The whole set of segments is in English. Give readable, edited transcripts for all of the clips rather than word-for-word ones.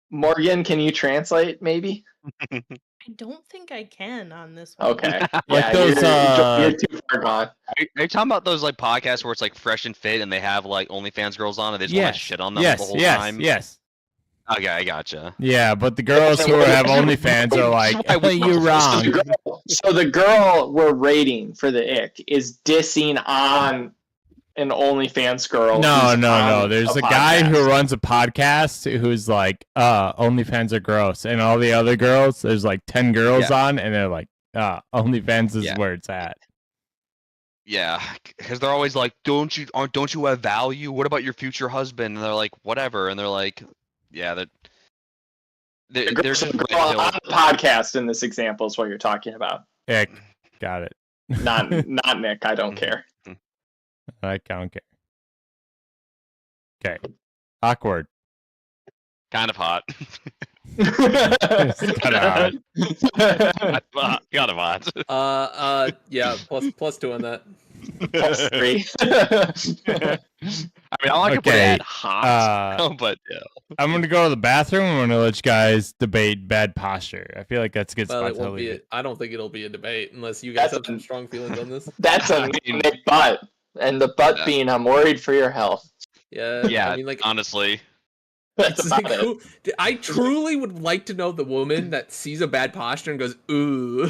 Morgan, can you translate? Maybe. I don't think I can on this one. Okay. Like Yeah, those, you're too far gone. Are you talking about those like podcasts where it's like fresh and fit and they have like OnlyFans girls on and they just want to shit on them the whole time? Yes. Okay, I gotcha. Yeah, but the girls who have OnlyFans are like, you're wrong. So the girl we're rating for the ick is dissing on an OnlyFans girl. No. There's a guy who runs a podcast who's like, OnlyFans are gross. And all the other girls, there's like 10 girls on, and they're like, OnlyFans is where it's at. Yeah, because they're always like, don't you have value? What about your future husband? And they're like, whatever. And they're like, yeah, they're just on the podcast in this example is what you're talking about. Yeah, got it. Not Nick. I don't care. I don't care. Okay. Awkward. Kind of hot. It's kind of hot. Kind of hot. Yeah, plus 2 on that. Plus 3. I mean, I like to put it at hot, but yeah. I'm gonna go to the bathroom. I'm gonna let you guys debate bad posture. I feel like that's a good Well, spot it to won't leave be. it. I don't think it'll be a debate unless you guys have some strong feelings on this. That's a Nick butt, and the butt being, I'm worried for your health. Yeah. Yeah. I mean, like, honestly. That's about it. I truly would like to know the woman that sees a bad posture and goes, "Ooh,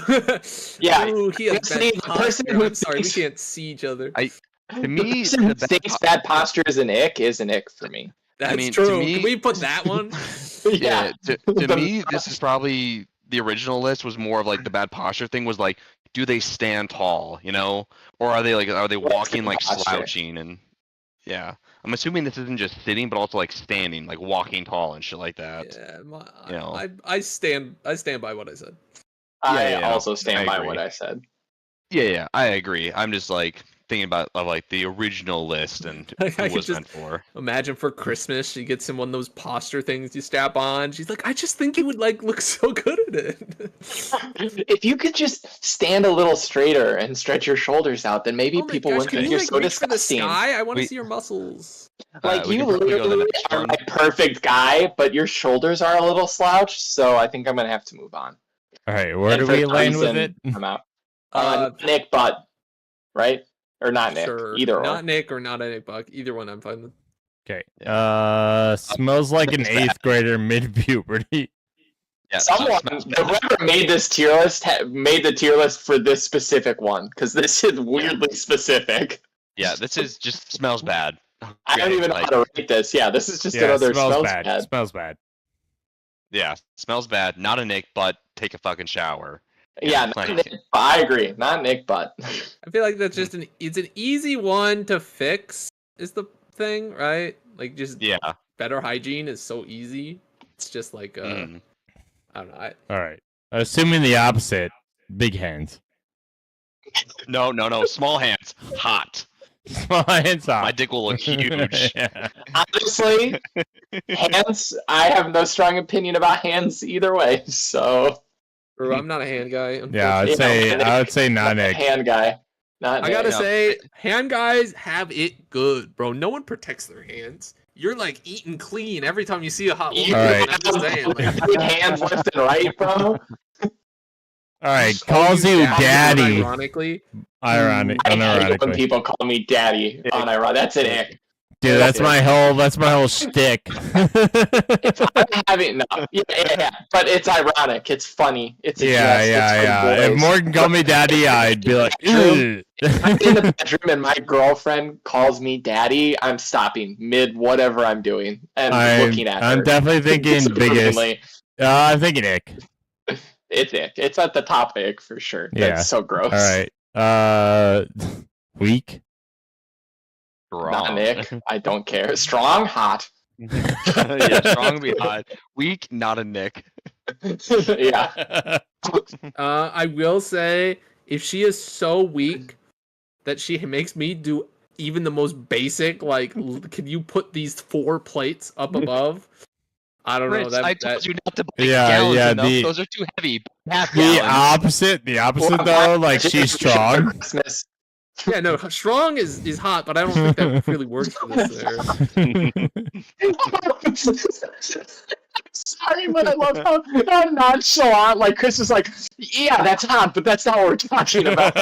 Yeah, ooh, he has honestly, bad the person posture. who I'm sorry, we thinks- can't see each other." To me, the person who thinks bad posture is an ick for me. That's to true. me- Can we put that one? Yeah, to me, this is probably the original list was more of like the bad posture thing was like, do they stand tall, or are they walking like slouching and yeah. I'm assuming this isn't just sitting, but also like standing, like walking tall and shit like that. Yeah, I stand by what I said. I also stand by agree. what I said. Yeah, I agree. I'm just like thinking about like the original list and who I it was could meant for. Imagine for Christmas, she gets him one of those posture things you strap on. She's like, I just think he would like look so good at it. If you could just stand a little straighter and stretch your shoulders out, then maybe people wouldn't think you're so reach for the disgusting. sky? I want to see your muscles. Like we you can probably go to the literally next are one. my perfect guy, but your shoulders are a little slouched, so I think I'm gonna have to move on. All right, where And do for we that land with reason, it? I'm out. Uh, Nick Butt, right? Or not Nick? Sure. Either Not or. Nick or not a Nick Buck. Either one, I'm fine with. Okay. Smells like an 8th grader mid-puberty. Yeah, Someone, whoever made this tier list, made the tier list for this specific one, because this is weirdly specific. Yeah, this is just smells bad. I don't even know how to rate this. Yeah, this is just another smells bad. Smells bad. Yeah, smells bad. Not a Nick, but take a fucking shower. Yeah, not Nick, I agree. Not Nick Butt. I feel like that's just it's an easy one to fix. Is the thing, right? Like just better hygiene is so easy. It's just like I don't know. All right. Assuming the opposite, big hands. No. Small hands, hot. Small hands hot. My dick will look huge. Yeah. Honestly, hands, I have no strong opinion about hands either way, so... Bro, I'm not a hand guy. Yeah, I would say not Nick. Hand guy. Not I Nick. gotta say, hand guys have it good, bro. No one protects their hands. You're like eating clean every time you see a hot woman. Alright. I'm just saying, like, Good hands left and right, bro. Alright, calls you daddy. Ironically. Unironically. I hate when people call me daddy. Unironic. That's an ick. Dude, that's my whole shtick. If I'm having yeah, but it's ironic. It's funny. It's a jest. It's yeah. for If boys. Morgan called me daddy, I'd be like, If I'm in the bedroom and my girlfriend calls me daddy, I'm stopping mid whatever I'm doing and looking at her. I'm definitely thinking biggest. I'm thinking ick. It's ick. It's at the top ick for sure. Yeah. That's so gross. All right. Weak. Not Nick. I don't care. Strong, hot. Yeah, strong be hot. Weak, not a Nick. Yeah. I will say, if she is so weak that she makes me do even the most basic, like, can you put these 4 plates up above? I don't know. I told you not to buy Yeah, gallons yeah, enough. Those are too heavy. Half The gallons. opposite though, like she's strong. Christmas. Yeah, no, strong is hot, but I don't think that really works for this there. sorry, but I love how nonchalant. Like Chris is like, yeah, that's hot, but that's not what we're talking about.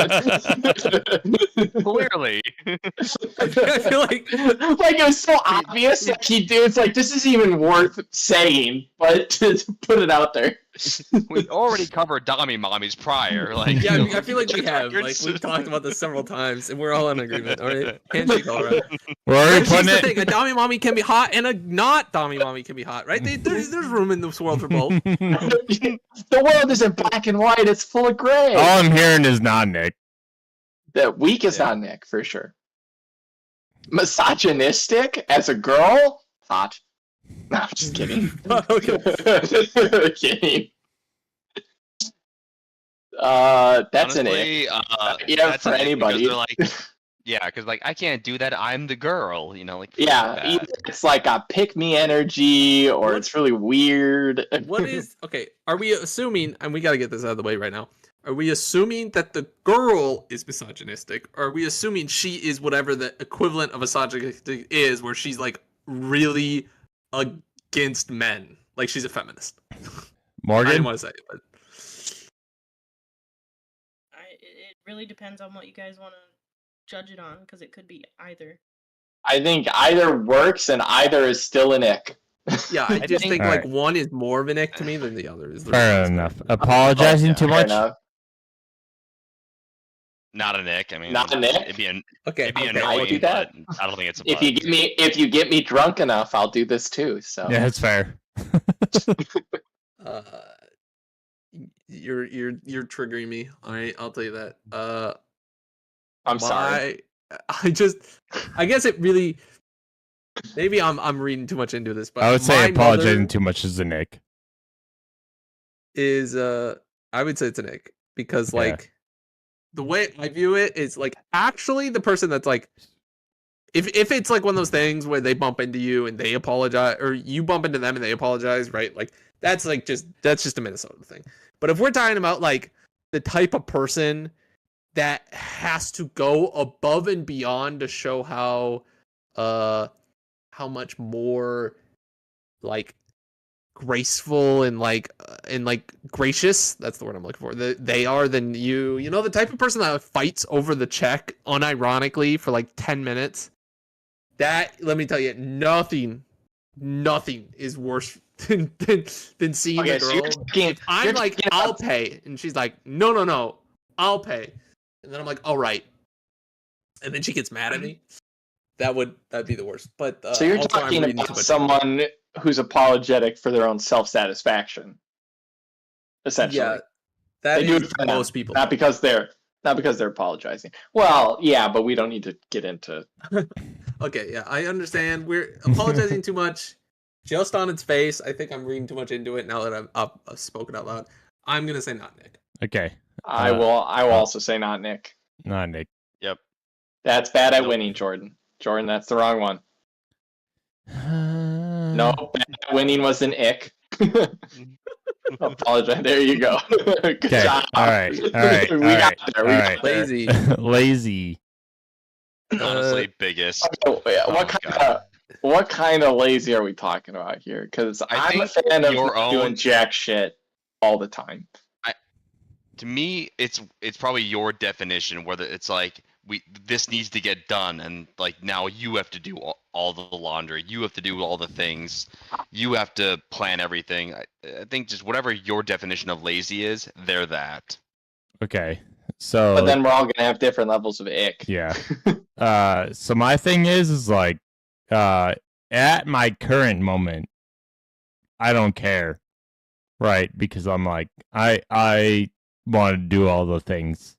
Clearly. I feel like it was so obvious that it's like this isn't even worth saying, but to put it out there. We already covered Dami Mommies prior. Like, yeah, you know, I feel like we just have. Like records. we've talked about this several times, and we're all in agreement. All right, handshake all around. We're already Here's putting the it. thing: a Dami mommy can be hot, and a not Dami mommy can be hot, right? There's room in this world for both. The world isn't black and white; it's full of gray. All I'm hearing is not Nick. The weak is not Nick for sure. Misogynistic as a girl, hot. No, I'm just kidding. Okay. Kidding. That's Honestly, an ick. yeah, Yeah, that's for an ick anybody. because they're like, yeah, because like I can't do that. I'm the girl, you know, like Yeah, that. either it's like a pick me energy, or What- it's really weird. What is okay? Are we assuming? And we got to get this out of the way right now. Are we assuming that the girl is misogynistic? Or are we assuming she is whatever the equivalent of misogynistic is, where she's like really against men, like she's a feminist? I Morgan? didn't want to say it, but It really depends on what you guys want to judge it on, because it could be either. I think either works and either is still an ick. yeah, I just think Alright. like one is more of an ick to me than the other is. The Fair rest. enough. Apologizing too Fair much? enough. Not an ick. I mean, Not an ick? It'd be an Okay, it'd be okay. I do annoying, that. but I don't think it's a. If you get me drunk enough, I'll do this too. So Yeah, it's fair. Uh, you're triggering me. All right, I'll tell you that. I'm sorry. I guess it really. Maybe I'm reading too much into this, but I would say my apologizing mother too much is a Nick. is I would say it's an ick because Yeah. like the way I view it is like actually the person that's like if it's like one of those things where they bump into you and they apologize, or you bump into them and they apologize, right? Like that's just a Minnesota thing. But if we're talking about like the type of person that has to go above and beyond to show how much more like graceful and like gracious, that's the word I'm looking for, they are than you know, the type of person that fights over the check unironically for like 10 minutes, that, let me tell you, nothing is worse than seeing Okay, the so girl. you're talking- If I'm you're like, talking I'll about- pay, and she's like, no, I'll pay, and then I'm like, all right, and then she gets mad at me. That'd be the worst. But So you're also, I'm talking reading too about much. someone who's apologetic for their own self-satisfaction, essentially. Yeah, that They do is it for them, most people. not because they're apologizing. Well, yeah, but we don't need to get into. Okay, yeah, I understand. We're apologizing too much, just on its face. I think I'm reading too much into it now that I've spoken out loud. I'm gonna say not Nick. Okay. I will also say not Nick. Not Nick. That's bad at Nope. winning, Jordan. Jordan, that's the wrong one. No, bad at winning was an ick. Apologize. There you go. Good Okay. job. All right. We got there. We all got right. there. Lazy. Lazy. honestly biggest. Oh, yeah, Oh what my kind God. of what kind of lazy are we talking about here? Because I'm a think fan of your not doing own- jack shit all the time. To me, it's probably your definition, whether it's like this needs to get done, and like now you have to do all the laundry, you have to do all the things, you have to plan everything. I think just whatever your definition of lazy is, they're that. Okay. So But then we're all gonna have different levels of ick. yeah. So my thing is like at my current moment, I don't care. Right? Because I'm like I want to do all the things.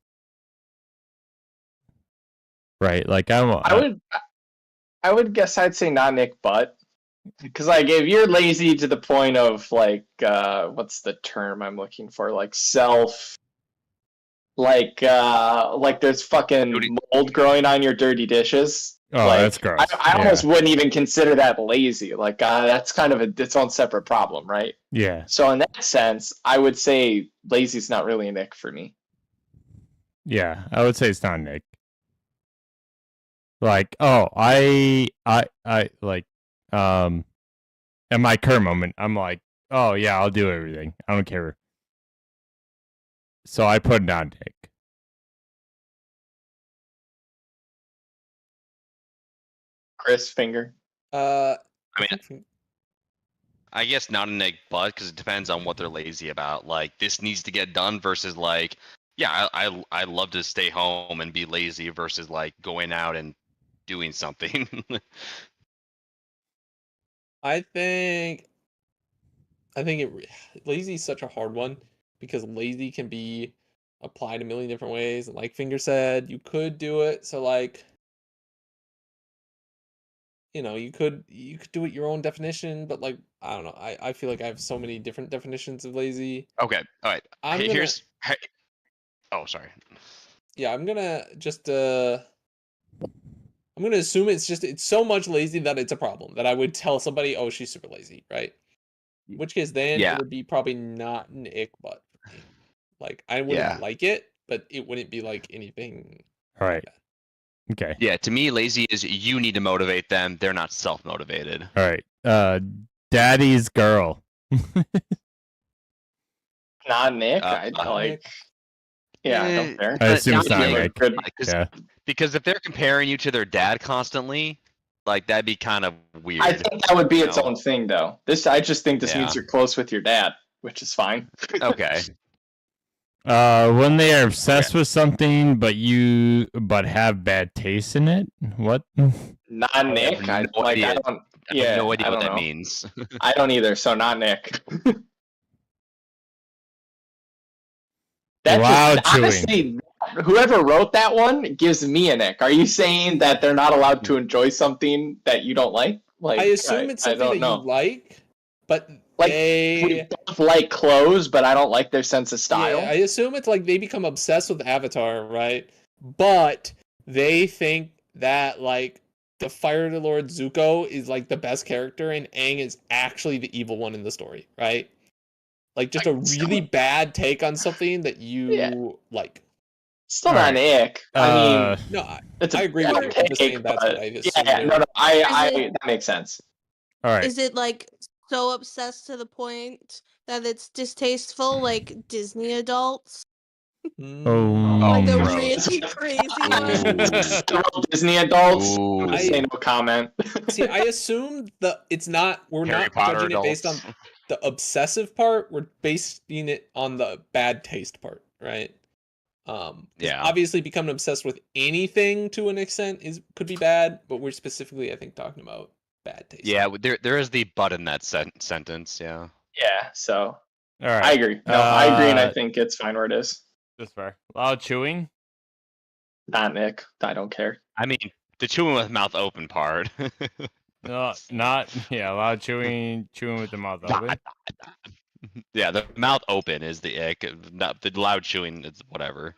Right? Like I would guess I'd say not Nick, but because like if you're lazy to the point of like what's the term I'm looking for, like there's fucking Dirty- mold growing on your dirty dishes. Oh, like, that's gross. I almost wouldn't even consider that lazy. Like that's kind of its own separate problem, right? Yeah. So in that sense, I would say lazy's not really an ick for me. Yeah, I would say it's not Nick. Like, oh, I like at my current moment, I'm like, Oh yeah, I'll do everything. I don't care. So I put non-Nick. Chris finger. I I mean, think I guess not a Nick, but because it depends on what they're lazy about. Like this needs to get done versus like, yeah, I love to stay home and be lazy versus like going out and doing something. I think lazy is such a hard one because lazy can be applied a million different ways. And like Finger said, you could do it. So like, you could do it your own definition, but like I don't know. I feel like I have so many different definitions of lazy. Okay, all right. I'm Hey, gonna oh, sorry. yeah, I'm gonna just I'm gonna assume it's so much lazy that it's a problem that I would tell somebody, oh, she's super lazy, right? In which case then Yeah. it would be probably not an ick butt for me. Like I wouldn't Yeah. like it, but it wouldn't be like anything. All right. Okay. Yeah, to me, lazy is you need to motivate them. They're not self-motivated. All right. Daddy's girl. Not Nick. I Not like. Nick. Yeah, I don't care. I assume it's not not Nick. Nick. Good. Yeah. Because if they're comparing you to their dad constantly, like that'd be kind of weird. I think that would be its No. own thing, though. I just think this Yeah. means you're close with your dad, which is fine. Okay. When they are obsessed with something, but have bad taste in it. What? Not Nick. have no I idea. don't. I Yeah, have no idea I what don't that know. means. I don't either. So not Nick. Loud chewing. Honestly, whoever wrote that one gives me a Nick. Are you saying that they're not allowed to enjoy something that you don't like? Like I assume it's something that don't know. you like, but Like, they we both like clothes, but I don't like their sense of style. Yeah, I assume it's like they become obsessed with Avatar, right? But they think that like the Fire Lord Zuko is like the best character and Aang is actually the evil one in the story, right? Like just a really bad take on something that you like. Still All not right. Nick. I mean, No, it's I agree with bad you. I'm just saying take, that's but what I assume. yeah, no, Is that makes sense. All right. Is it like so obsessed to the point that it's distasteful, like Disney adults? Like the gross. really crazy ones? Several Disney adults. Ooh. I say no comment. See, I assume we're Harry not Potter judging it based on adults. the obsessive part. We're basing it on the bad taste part, right? 'Cause Yeah. obviously becoming obsessed with anything to an extent could be bad, but we're specifically, I think, talking about bad taste. Yeah, there is the but in that sentence. Yeah. Yeah, so All right. I agree. No, I agree, and I think it's fine where it is. That's fair. Loud chewing. Not Nick. I don't care. I mean, the chewing with mouth open part. No, not yeah. Loud chewing with the mouth open. Yeah, the mouth open is the ick. Not the loud chewing is whatever.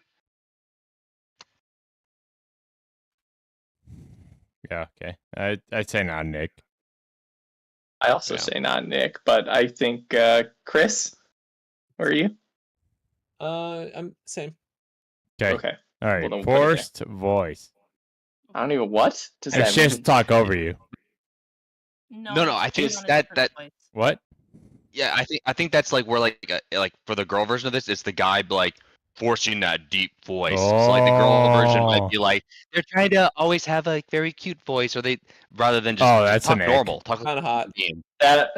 Yeah. Okay. I'd say not Nick. I also Yeah. say not Nick, but I think Chris, where are you? I'm same. Okay. Okay. All right. Well, don't put it there. Forced voice. I don't even what does It's that just mean? talk over you. No, I think on a that- different voice. What? Yeah, I think that's like where like for the girl version of this, it's the guy like forcing that deep voice. So like the girl version Oh. might be like they're trying to always have a very cute voice, or they rather than just Oh, that's talk an ick. normal, talk Kind of hot. game. That.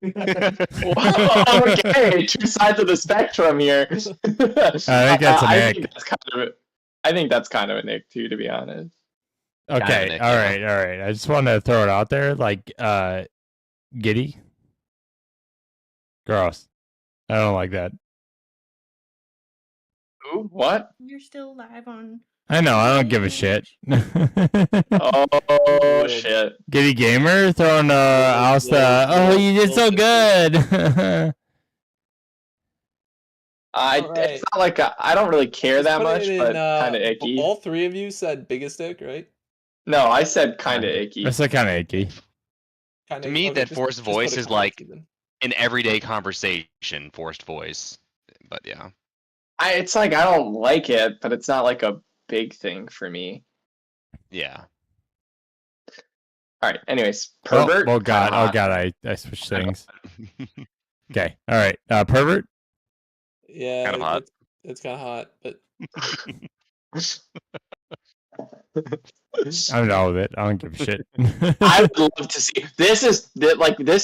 Whoa, okay, two sides of the spectrum here. I think that's an ick. I think that's kind of a Nick too, to be honest. Okay. Nick, All yeah. right. All right. I just want to throw it out there, like giddy. Gross. I don't like that. Ooh, what? You're still live on. I know. I don't give a shit. Oh shit! Giddy gamer throwing Alsta. Oh, you did so good. It's not like I don't really care that Put it much, in, but kind of icky. All three of you said biggest ick, right? No, I said kind of icky. That's like kind of icky. Kinda, To me, that just forced put voice a is comment like even. an everyday conversation forced voice. But yeah. It's like I don't like it, but it's not like a big thing for me. Yeah. All right. Anyways, pervert. Oh God. kinda Oh hot. God. I switched things. Okay. All right. Pervert. Yeah, Kind of hot. It's kind of hot, but I'm down with it. I don't give a shit. I would love to see. This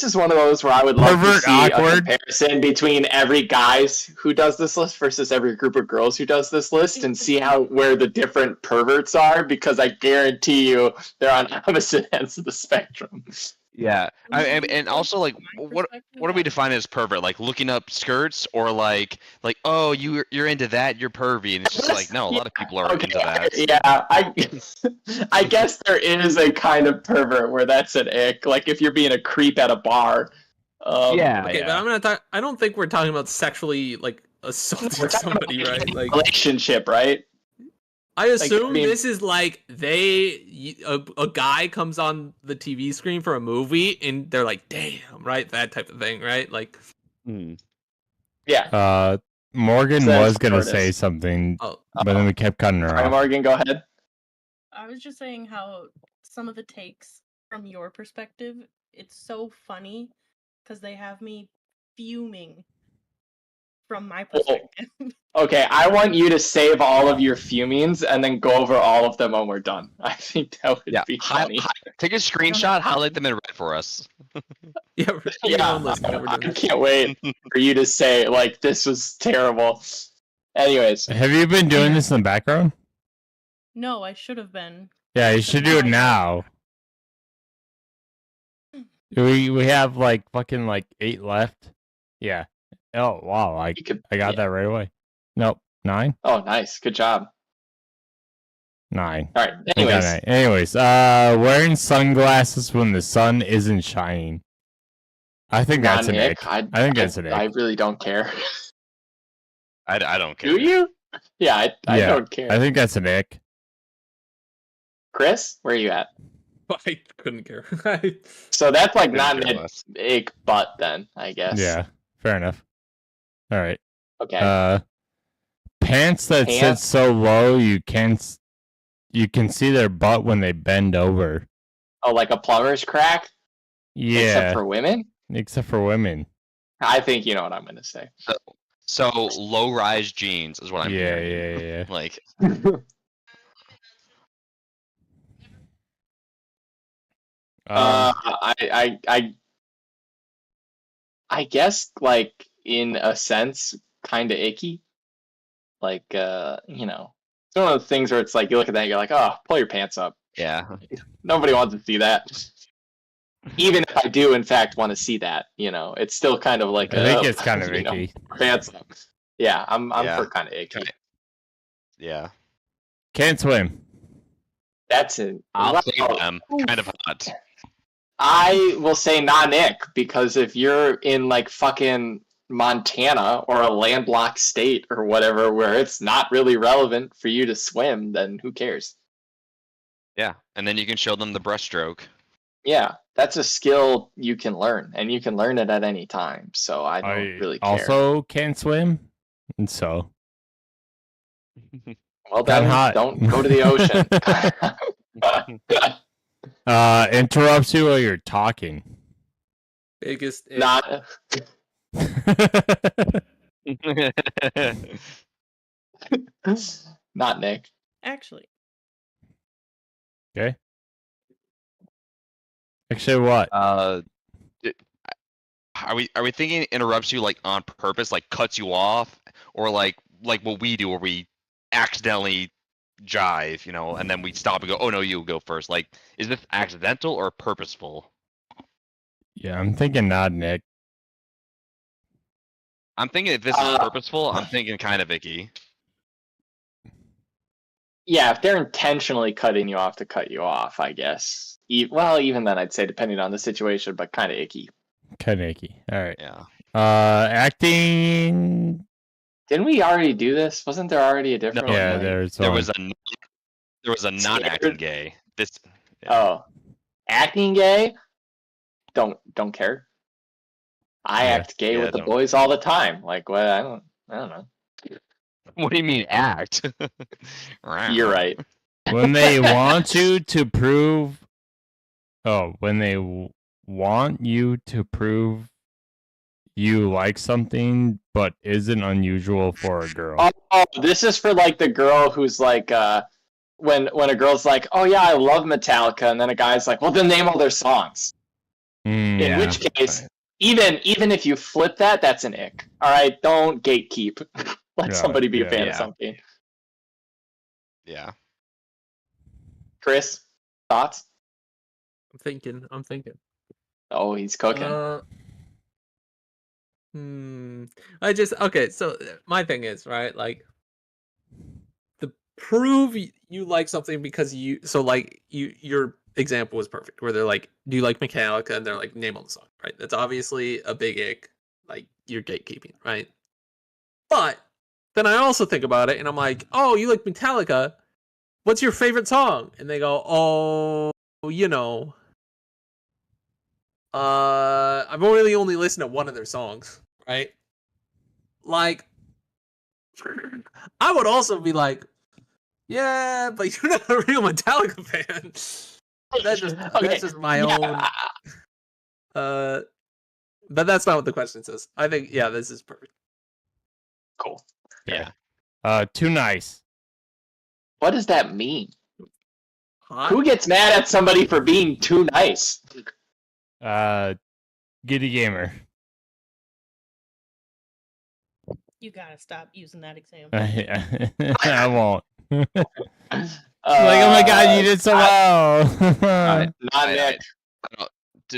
is one of those where I would love to Pervert see a awkward. comparison between every guys who does this list versus every group of girls who does this list, and see where the different perverts are. Because I guarantee you, they're on opposite ends of the spectrum. Yeah, and also like, what do we define as pervert? Like looking up skirts, or like oh you're into that, you're pervy, and it's just like no, a lot of people are into that. Yeah, I guess there is a kind of pervert where that's an ick. Like if you're being a creep at a bar. Yeah. okay, but I'm gonna talk. I don't think we're talking about sexually like assaulting We're talking about somebody, right? Like relationship, right? I assume mean- this is like a guy comes on the TV screen for a movie and they're like, damn, right? That type of thing, right? Like, Yeah. Morgan Says was gonna Curtis. say something, oh, but then we kept cutting her Sorry, off. Morgan, go ahead. I was just saying how some of the takes from your perspective, it's so funny because they have me fuming from my perspective. Okay, I want you to save all of your fumings and then go over all of them when we're done. I think that would be funny. Take a screenshot, highlight them in red for us. yeah, Yeah, I can't wait for you to say, like, this was terrible. Anyways, Have you been doing this in the background? No, I should have been. Yeah, you should do it now. We have like fucking like 8 left. Yeah. Oh wow, I you could. got that right away. Nope, 9. Oh, nice. Good job. 9. All right. I got Anyways, 9. Anyways, wearing sunglasses when the sun isn't shining. I think that's an ick. I think that's an I ick. really don't care. I don't care. Do you? Yeah, I Yeah, don't care. I think that's an ick. Chris, where are you at? I couldn't care. So that's like Couldn't not care an less. ick butt then, I guess. Yeah, fair enough. All right. Okay. Pants that sit Pants? so low you can see their butt when they bend over. Oh, like a plumber's crack? Yeah, Except for women? except for women. I think you know what I'm going to say. So low-rise jeans is what I'm Yeah, hearing. yeah. Like, I guess, like, in a sense, kind of icky. Like, you know, it's one of those things where it's like, you look at that and you're like, oh, pull your pants up. yeah. Nobody wants to see that. Even if I do, in fact, want to see that, you know, it's still kind of like, I think it's kind of you know, icky. pants up. Yeah, I'm Yeah. for kind of icky. Yeah. Can't swim. That's it. I'll Well, save them. Kind of hot. I will say not ick, because if you're in like fucking Montana or a landlocked state or whatever where it's not really relevant for you to swim, then who cares? Yeah. And then you can show them the breaststroke. Yeah, that's a skill you can learn, and you can learn it at any time. So I don't really care. Also can't swim, and so Well, kinda then hot. don't go to the ocean. interrupts you while you're talking. Biggest ick. Not not Nick. Actually, Okay. Actually, what? d- are we thinking interrupts you like on purpose, like cuts you off, or like what we do, where we accidentally jive, you know, and then we stop and go, oh no, you go first. Like, is this accidental or purposeful? Yeah, I'm thinking not Nick. I'm thinking if this is purposeful, I'm thinking kind of icky. Yeah, if they're intentionally cutting you off to cut you off, I guess. Well, even then, I'd say depending on the situation, but kind of icky. Kind of icky. All right. Yeah. Acting. Didn't we already do this? Wasn't there already a different one? Yeah, Like- There one. was a non-acting gay. This. Oh, acting gay? Don't care. I Yeah. act gay Yeah, with the don't. boys all the time. Like what? I don't know. What do you mean act? You're right. When they want you to prove. Oh, when they want you to prove you like something but isn't unusual for a girl. Oh, this is for like the girl who's like, when a girl's like, oh yeah, I love Metallica, and then a guy's like, well, then name all their songs. In which case, even if you flip that, that's an ick. All right, don't gatekeep. Let somebody be a fan of something. Yeah. Chris, thoughts? I'm thinking. Oh, he's cooking. Okay. So my thing is right, like, the prove you like something because your example was perfect, where they're like, do you like Metallica, and they're like, name all the songs, right? That's obviously a big ick. Like, you're gatekeeping, right? But then I also think about it, and I'm like, oh, you like Metallica? What's your favorite song? And they go, oh, I've only listened to one of their songs, right? Like, I would also be like, yeah, but you're not a real Metallica fan. That's just my own. But that's not what the question says. I think, yeah, this is perfect. Cool. Yeah. Too nice. What does that mean? Hot? Who gets mad at somebody for being too nice? Giddy gamer. You gotta stop using that example. I won't. Like, oh my god, you did so well. Not Nick.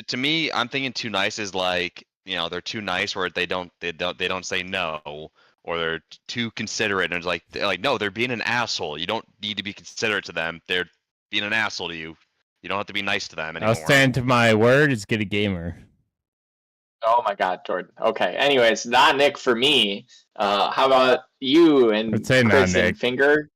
To me, I'm thinking too nice is like, they're too nice, where they don't say no, or they're too considerate, and they're like, no, they're being an asshole. You don't need to be considerate to them. They're being an asshole to you. You don't have to be nice to them anymore. I'll stand to my word. It's Giddy gamer. Oh my god, Jordan. Okay. Anyways, not Nick for me. How about you and Chris and Finger?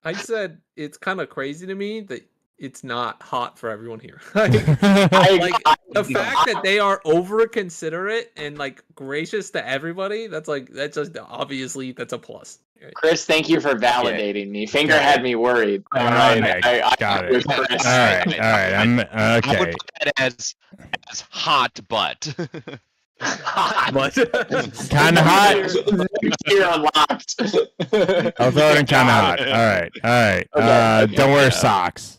I said it's kind of crazy to me that it's not hot for everyone here. Like, the fact that they are over considerate and like gracious to everybody, that's just obviously that's a plus. Right? Chris, thank you for validating me. Finger had me worried. All right, I got it. All right. I'm okay. I would put that as hot, but kind of hot. You're unlocked. I'll throw it in kind of hot. All right. Okay. Don't wear socks.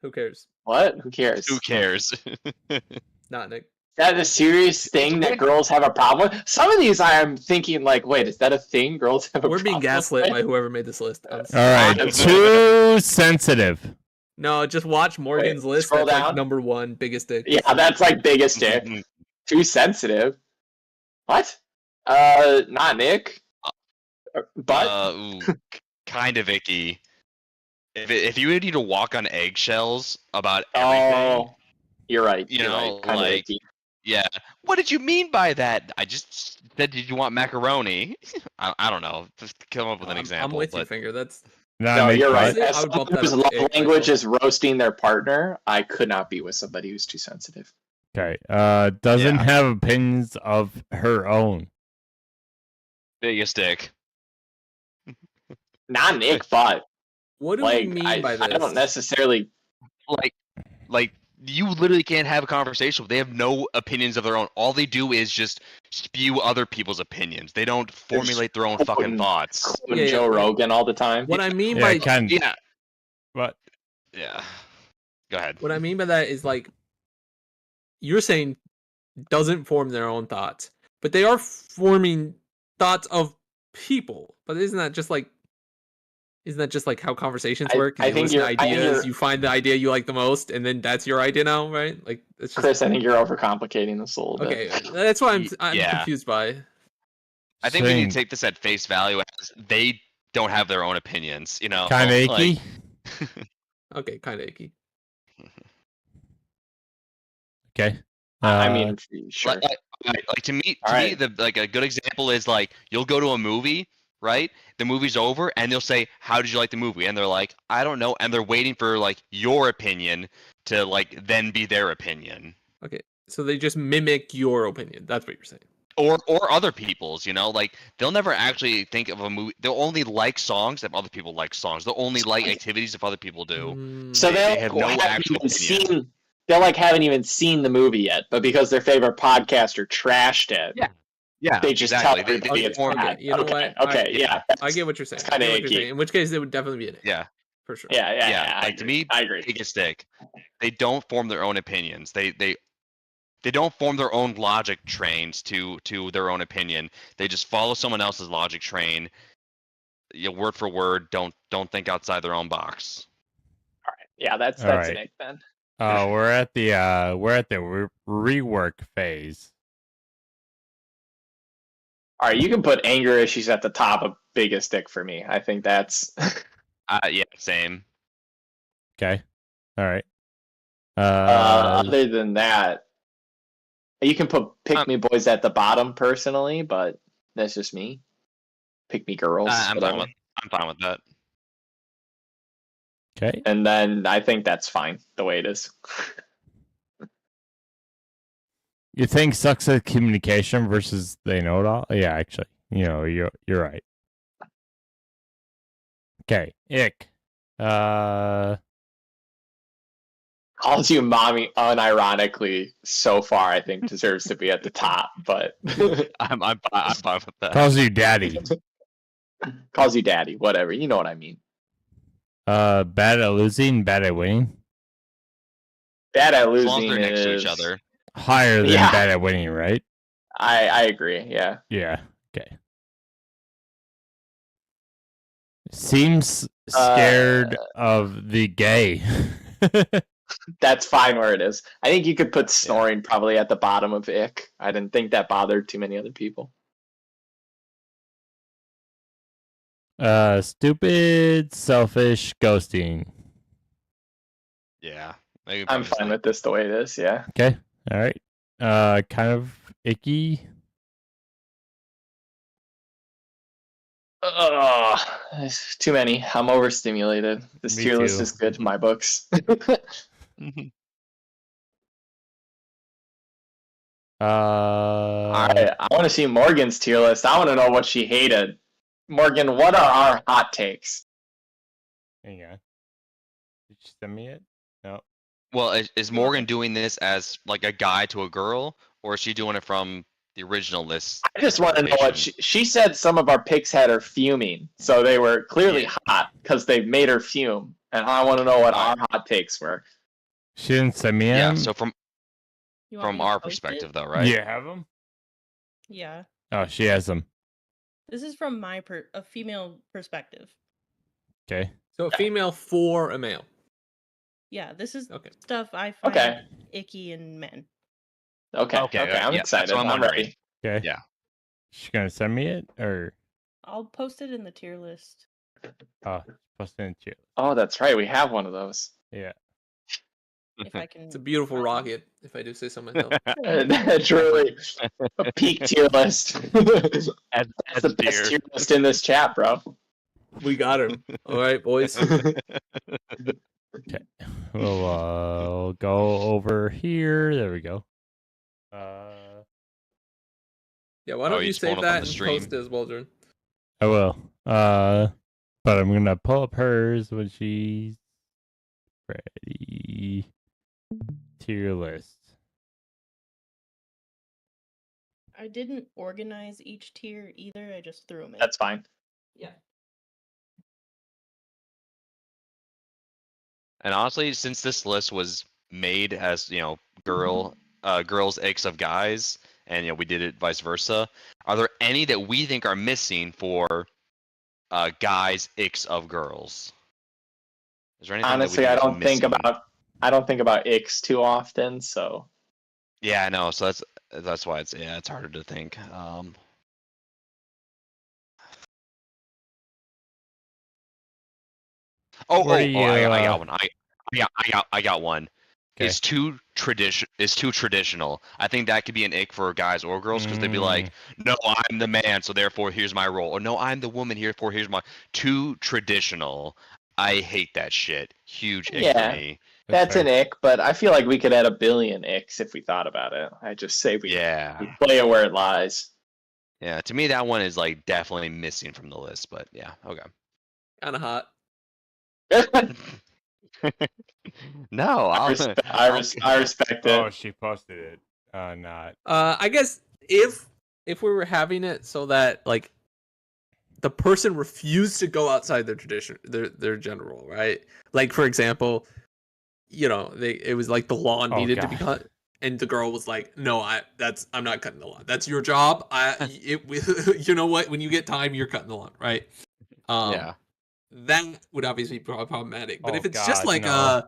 Who cares? What? Who cares? Who cares? Not Nick. Is that a serious thing that girls have a problem with? Some of these I'm thinking like, wait, is that a thing girls have a problem with? We're being gaslit by whoever made this list. All right. Too sensitive. No, just watch Morgan's list. That's like number one, biggest dick. Yeah, that's like biggest dick. Too sensitive. What? Not Nick. But kind of icky. If you need to walk on eggshells about everything, you're right. Like, yeah. What did you mean by that? I just said, did you want macaroni? I don't know. Just come up with an example. I'm with you, Finger. That's no, you're right. As someone whose love language is roasting their partner, I could not be with somebody who's too sensitive. Okay. Doesn't have opinions of her own. Biggest dick. Not Nick, but what do we mean by this? I don't necessarily like you literally can't have a conversation. They have no opinions of their own. All they do is just spew other people's opinions. They don't formulate their own fucking thoughts. Joe Rogan all the time. What I mean by What? Yeah. Go ahead. What I mean by that is like you're saying doesn't form their own thoughts, but they are forming thoughts of people. But isn't that just like how conversations work? I think you're ideas. You find the idea you like the most, and then that's your idea now, right? Like, it's just... Chris, I think you're overcomplicating this a little bit. Okay, that's why I'm confused by. I think we need to take this at face value as they don't have their own opinions. Kind of icky. Okay, kind of icky. Okay. I mean, sure. Like to me, the a good example is like you'll go to a movie. Right? The movie's over, and they'll say, "How did you like the movie?" And they're like, "I don't know," and they're waiting for like your opinion to like then be their opinion. Okay, so they just mimic your opinion. That's what you're saying. Or other people's, like they'll never actually think of a movie. They'll only like songs if other people like songs. They'll only like activities if other people do. So they have no actual opinion. they like haven't even seen the movie yet, but because their favorite podcaster trashed it, Yeah, they just exactly. tell everybody it's Okay, bad. you know okay, what? okay, yeah. I get what you're saying. It's kind of I get what you're icky. saying. In which case, it would definitely be an ick. Yeah, For sure. Yeah, I like to agree. me, I agree. biggest stick. They don't form their own opinions. They don't form their own logic trains to their own opinion. They just follow someone else's logic train, word for word. Don't think outside their own box. Yeah, that's All an right. ick then. We're at the rework phase. All right, you can put anger issues at the top of biggest dick for me. I think that's Yeah, same. Okay. All right. other than that, you can put pick me boys at the bottom personally, but that's just me. Pick me girls, I'm whatever. fine with that. Okay. And then I think that's fine the way it is. You think sucks at communication versus they know it all? Yeah, actually, you're right. Okay, ick. Calls you mommy unironically so far, I think deserves to be at the top, but I'm fine with that. Calls you daddy. calls you daddy, whatever. You know what I mean. Bad at losing, bad at winning. Bad at As long as losing they're next to each is other. Higher than Yeah. bad at winning, right? I agree, yeah. Yeah. Okay. Seems scared of the gay. That's fine where it is. I think you could put snoring probably at the bottom of ick. I didn't think that bothered too many other people. Stupid, selfish, ghosting. Yeah. I'm fine with this the way it is, yeah. Okay. All right. Kind of icky. There's too many. I'm overstimulated. This Me tier list too. is good in my books. All right, I want to see Morgan's tier list. I want to know what she hated. Morgan, what are our hot takes? Hang on. Did you send me it? No. Well, is Morgan doing this as like a guy to a girl, or is she doing it from the original list? I just want to know what she said. Some of our picks had her fuming, so they were clearly hot because they made her fume. And I want to know what our hot takes were. She didn't send me Yeah. them? So from our perspective, though, right? You have them? Yeah. Oh, she has them. This is from a female perspective. Okay. So a female for a male. Yeah, this is Okay. stuff I find Okay. icky in men. Okay. Okay, I'm yeah, excited. that's what I'm I'm wondering. ready. Okay. Yeah. She gonna send me it or I'll post it in the tier list. post it in chat? Oh, that's right. We have one of those. Yeah. If I can. It's a beautiful find them. rocket, if I do say so myself. That's really a peak tier list. That's the best tier list in this chat, bro. We got him. All right, boys. Okay. We'll go over here. There we go. Yeah, why don't you he's save pulling up on that the and stream. post it as well, Jordan? I will. But I'm gonna pull up hers when she's ready. Tier list. I didn't organize each tier either. I just threw them in. That's fine. Yeah. And honestly, since this list was made as girls icks of guys, and we did it vice versa, are there any that we think are missing for guys icks of girls? Is there anything Honestly, that I we don't think missing? about icks too often, so Yeah, I know. So that's why it's harder to think. I got one. I got one. Okay. Is too traditional. I think that could be an ick for guys or girls because they'd be like, no, I'm the man, so therefore here's my role, or no, I'm the woman, therefore here's my too traditional. I hate that shit. Huge ick for me. That's an ick, but I feel like we could add a billion icks if we thought about it. I just say we play it where it lies. Yeah, to me that one is like definitely missing from the list, but yeah, okay. Kind of hot. No, I respect Oh, it. she posted it. Not. I guess if we were having it so that like the person refused to go outside their tradition, their general, right? Like for example, it was like the lawn Oh, needed to God. be cut, and the girl was like, "No, I'm not cutting the lawn. That's your job. You know what? When you get time, you're cutting the lawn, right?" Yeah. That would obviously be problematic. But Oh, if it's just God, like no.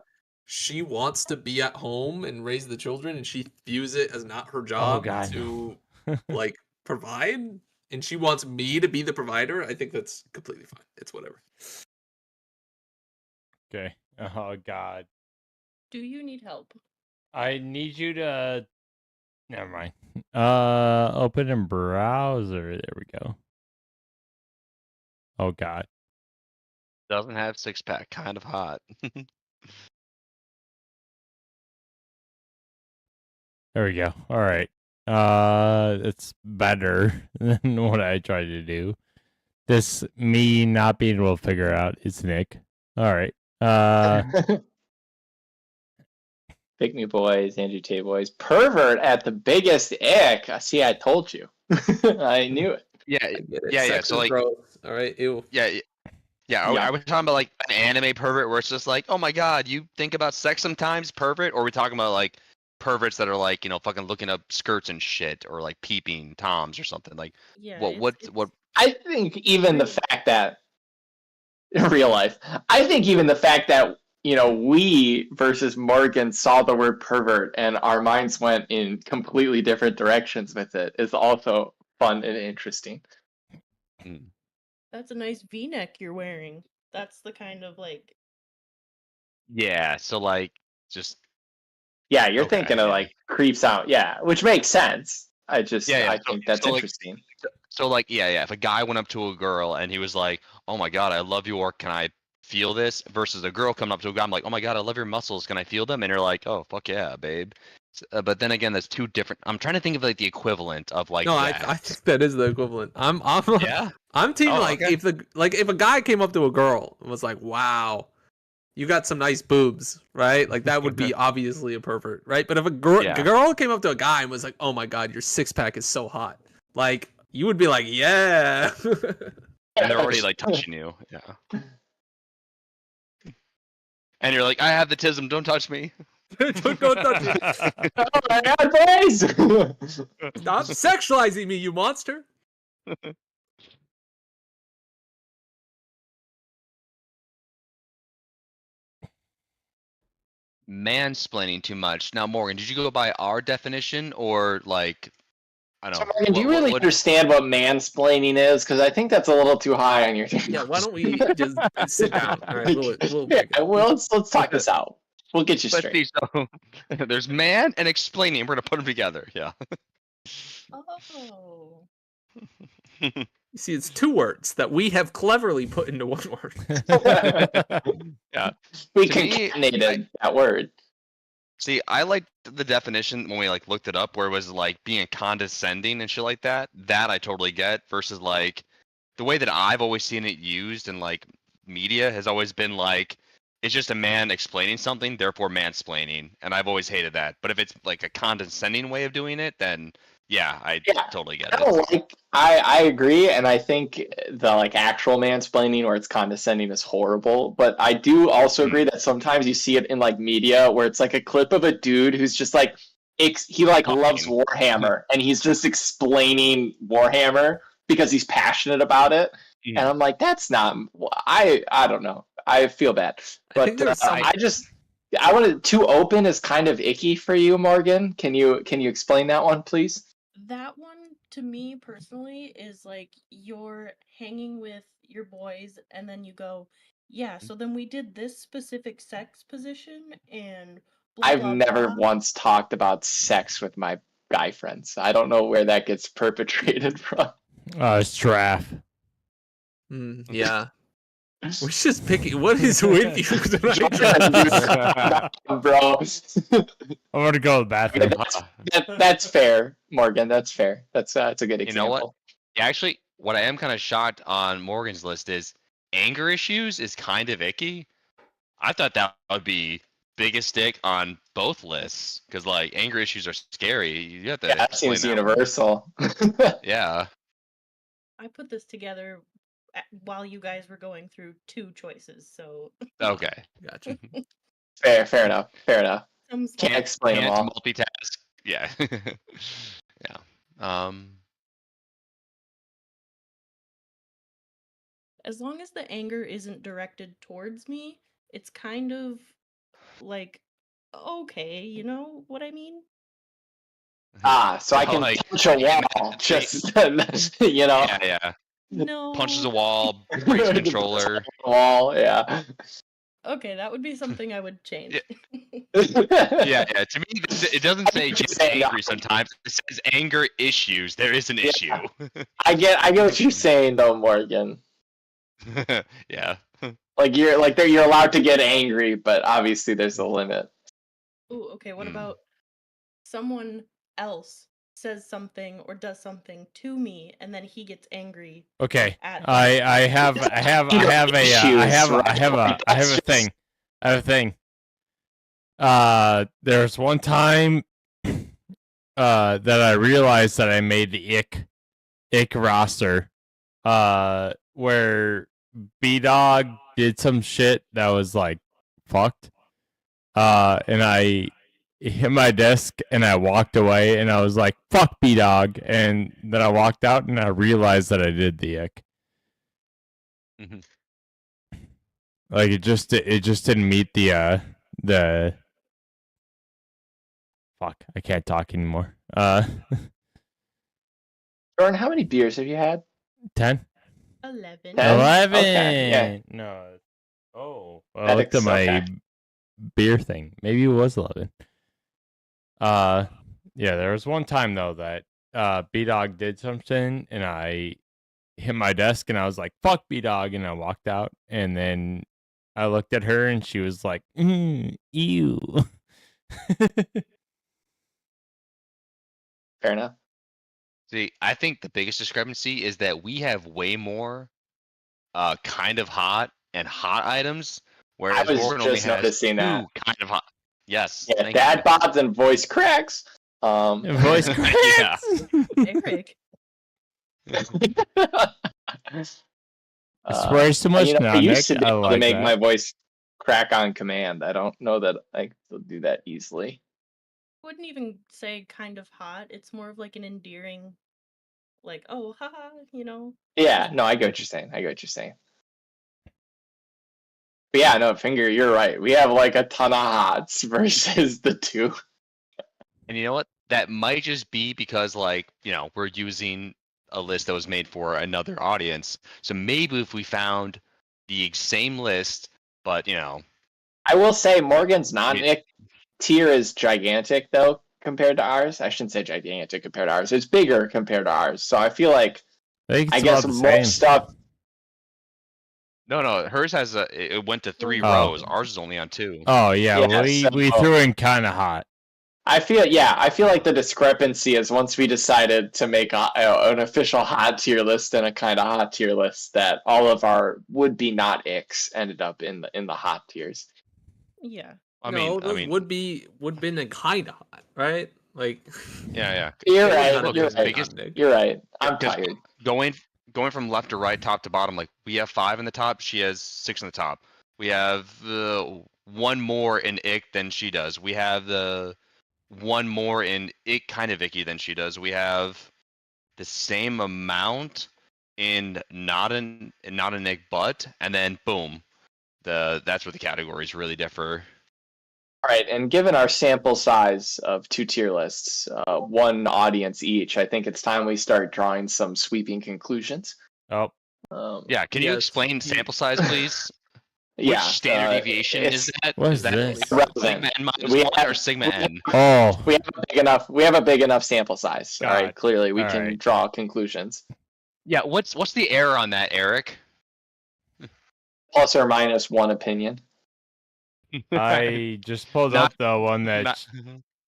she wants to be at home and raise the children, and she views it as not her Oh, job God, to no. like provide, and she wants me to be the provider, I think that's completely fine. It's whatever. Okay. Oh, God. Do you need help? I need you to. Never mind. Open in browser. There we go. Oh, God. Doesn't have 6-pack. Kind of hot. There we go. All right. It's better than what I tried to do. This me not being able to figure out is Nick. All right. Pick me boys, Andrew Tate boys. Pervert at the biggest ick. See, I told you. I knew it. Yeah. I get it. Yeah. Sex So is like, gross. All right, ew. yeah. Yeah, Yeah. are we talking about like an anime pervert where it's just like, oh my god, you think about sex sometimes, pervert? Or are we talking about like perverts that are like, fucking looking up skirts and shit, or like peeping toms or something? Like, Yeah. what? I think even the fact that in real life, I think even the fact that we versus Morgan saw the word pervert and our minds went in completely different directions with it is also fun and interesting. That's a nice V-neck you're wearing. That's the kind of like. Yeah. So like, just Yeah, you're okay, thinking of yeah. like creeps out. Yeah, which makes sense. I Yeah. think that's so like, interesting. So like, yeah. If a guy went up to a girl and he was like, "Oh my god, I love you," or "Can I feel this?" versus a girl coming up to a guy, I'm like, "Oh my god, I love your muscles. Can I feel them?" And you're like, "Oh fuck yeah, babe." But then again, that's two different. I'm trying to think of like the equivalent of like No, that. I think that is the equivalent. Yeah. I'm team Oh, like okay. if a guy came up to a girl and was like, "Wow, you got some nice boobs," right? Like that would be obviously a pervert, right? But if a girl came up to a guy and was like, "Oh my god, your 6-pack is so hot," like you would be like, "Yeah." And they're already like touching you. Yeah. And you're like, "I have the tism. Don't touch me." Don't touch me. Oh my god, boys! Stop sexualizing me, you monster. Mansplaining too much. Now, Morgan, did you go by our definition or like, I don't know. Morgan, do you really understand what mansplaining is? Because I think that's a little too high on your thing. Yeah, why don't we just sit down? All right, we'll Yeah, make it. well, let's talk this out. We'll get you Let's straight. see. So there's man and explaining. We're gonna put them together. Yeah. Oh. You see, it's two words that we have cleverly put into one word. Yeah. We To me, concatenated that word. See, I liked the definition when we like looked it up, where it was like being condescending and shit like that. That I totally get. Versus like the way that I've always seen it used in like media has always been like it's just a man explaining something, therefore mansplaining, and I've always hated that. But if it's like a condescending way of doing it, then yeah, I totally get it. I agree, and I think the like actual mansplaining where it's condescending is horrible. But I do also agree that sometimes you see it in like media where it's like a clip of a dude who's just like he like loves Warhammer and he's just explaining Warhammer because he's passionate about it. And I'm like, that's not. I don't know. I feel bad, but I wanted too open is kind of icky for you, Morgan. Can you explain that one, please? That one to me personally is like you're hanging with your boys and then you go, yeah, so then we did this specific sex position and blah, I've blah, never blah. once talked about sex with my guy friends. I don't know where that gets perpetrated from. It's Traff. Yeah. We're just picking. What is with you tonight? Bro. I'm gonna go to the bathroom. That's fair, Morgan. That's fair. That's a good example. You know what? Yeah, actually, what I am kind of shocked on Morgan's list is anger issues is kind of icky. I thought that would be biggest stick on both lists because like anger issues are scary. You have to Yeah, that explain seems that one. universal. Yeah. I put this together while you guys were going through 2 choices, so Okay. Gotcha. Fair enough. Fair enough. some Can't slight. explain them Can't all. multitask. Yeah. Yeah. As long as the anger isn't directed towards me, it's kind of like okay, you know what I mean? So I can like, touch a yeah, wall. Just you know. yeah. No. Punches a wall, breaks controller. Wall. Yeah. Okay, that would be something I would change. Yeah. To me, it doesn't say what you're get saying, angry sometimes. It says anger issues. There is an Yeah. issue. I get what you're saying though, Morgan. Yeah. Like you're allowed to get angry, but obviously there's a limit. Ooh, okay, what Mm. about someone else says something or does something to me and then he gets angry Okay. at me? I have a thing. I have a thing. There's one time that I realized that I made the ick roster where B-Dog did some shit that was like fucked. And I hit my desk and I walked away and I was like, fuck B-Dog. And then I walked out and I realized that I did the ick. Mhm. Like it just didn't meet the fuck, I can't talk anymore. Jordan, how many beers have you had? 10? 11. 10? 11. Okay, yeah. No. Oh, I That looked at is my okay. beer thing. Maybe it was 11. Yeah, there was one time though that B-Dog did something and I hit my desk and I was like, fuck B-Dog, and I walked out and then I looked at her and she was like, ew. Fair enough. See, I think the biggest discrepancy is that we have way more kind of hot and hot items, whereas was Morgan only just has noticing 2 that. kind of hot. Yes. Yeah, thank dad you. bods and voice cracks. Voice cracks. Eric. I swear so much now, I Nick. used to be I able to like make that. my voice crack on command. I don't know that I can do that easily. Wouldn't even say kind of hot. It's more of like an endearing, like, oh, haha, you know. Yeah, no, I get what you're saying. But yeah, no, Finger, you're right. We have like a ton of hots versus the 2. And you know what? That might just be because, like, we're using a list that was made for another audience. So maybe if we found the same list, but I will say Morgan's non-ick tier is gigantic though compared to ours. I shouldn't say gigantic compared to ours. It's bigger compared to ours. So I feel like I guess about the more same. stuff. No, hers has it went to 3 Oh. rows. Ours is only on 2. Oh yeah, Yeah, we so- threw in kind of hot. I feel like the discrepancy is once we decided to make an official hot tier list and a kind of hot tier list, that all of our would be not icks ended up in the hot tiers. Yeah. I No, those mean, would been a kind of hot, right? Like, yeah. You're It was right. not You're as right. big, Nick. You're right. I'm 'Cause tired. Going from left to right, top to bottom, like we have 5 in the top, she has 6 in the top. We have 1 more in ick than she does. We have the 1 more in ick kind of icky than she does. We have the same amount in not an ick but, and then boom, that's where the categories really differ. All right, and given our sample size of 2 tier lists, 1 audience each, I think it's time we start drawing some sweeping conclusions. Oh, Yeah, can you Yes. explain sample size, please? Yeah, Which standard deviation is that? What Is is that this? Sigma n minus We 1 have- or Sigma n? oh, we have a big enough sample size. All right, God. clearly we All can right. draw conclusions. Yeah, what's the error on that, Eric? Plus or minus 1 opinion. I just pulled Not- up the one that Not-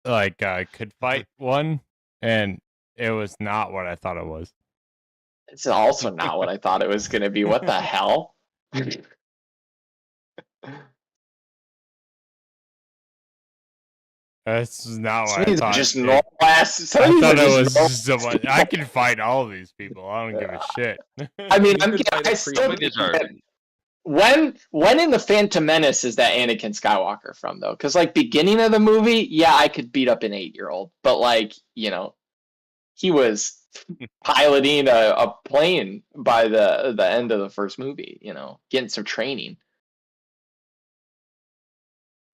like could fight one, and it was not what I thought it was. It's also not what I thought it was going to be. What the hell? That's not Some what of I these are thought. just dude. normal ass. Some of I these are thought it just was normal. someone. I can fight all of these people. I don't give a shit. I mean, You could fight I a still priest. think that when in the Phantom Menace is that Anakin Skywalker from though? Because like beginning of the movie, yeah, I could beat up an 8-year-old, but like he was piloting a plane by the end of the first movie. Getting some training.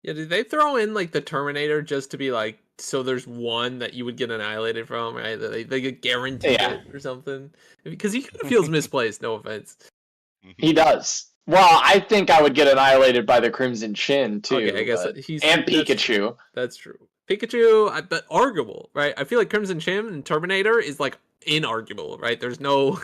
Yeah, did they throw in like the Terminator just to be like, so there's one that you would get annihilated from, right? That they get guaranteed Yeah. it or something? Because he kind of feels misplaced. No offense. He does. Well, I think I would get annihilated by the Crimson Chin too. Okay, I guess but- he's and Pikachu. That's true. Pikachu, but arguable, right? I feel like Crimson Chin and Terminator is like inarguable, right? There's no,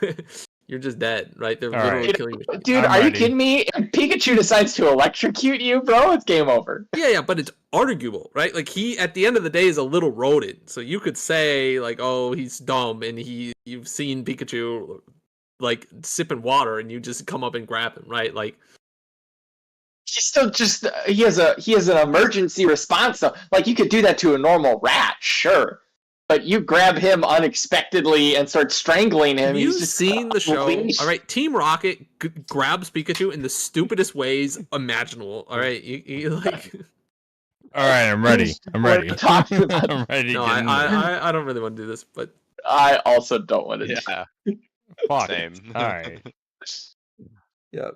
you're just dead, right? They're All literally right. killing machines. Dude, I'm are you ready. kidding me? If Pikachu decides to electrocute you, bro, it's game over. Yeah, but it's arguable, right? Like he, at the end of the day, is a little rodent. So you could say like, oh, he's dumb, and you've seen Pikachu like sipping water, and you just come up and grab him, right? Like He's still just he has an emergency response though. Like you could do that to a normal rat, sure. But you grab him unexpectedly and start strangling him. have you he's just seen the show? unleashed. All right, Team Rocket grabs Pikachu in the stupidest ways imaginable. All right, you like. All right, I'm ready. I'm What are ready. you talking about? I'm ready. No, to get into it. I don't really want to do this, but I also don't want to. Yeah. Fuck. Same. All right. yeah.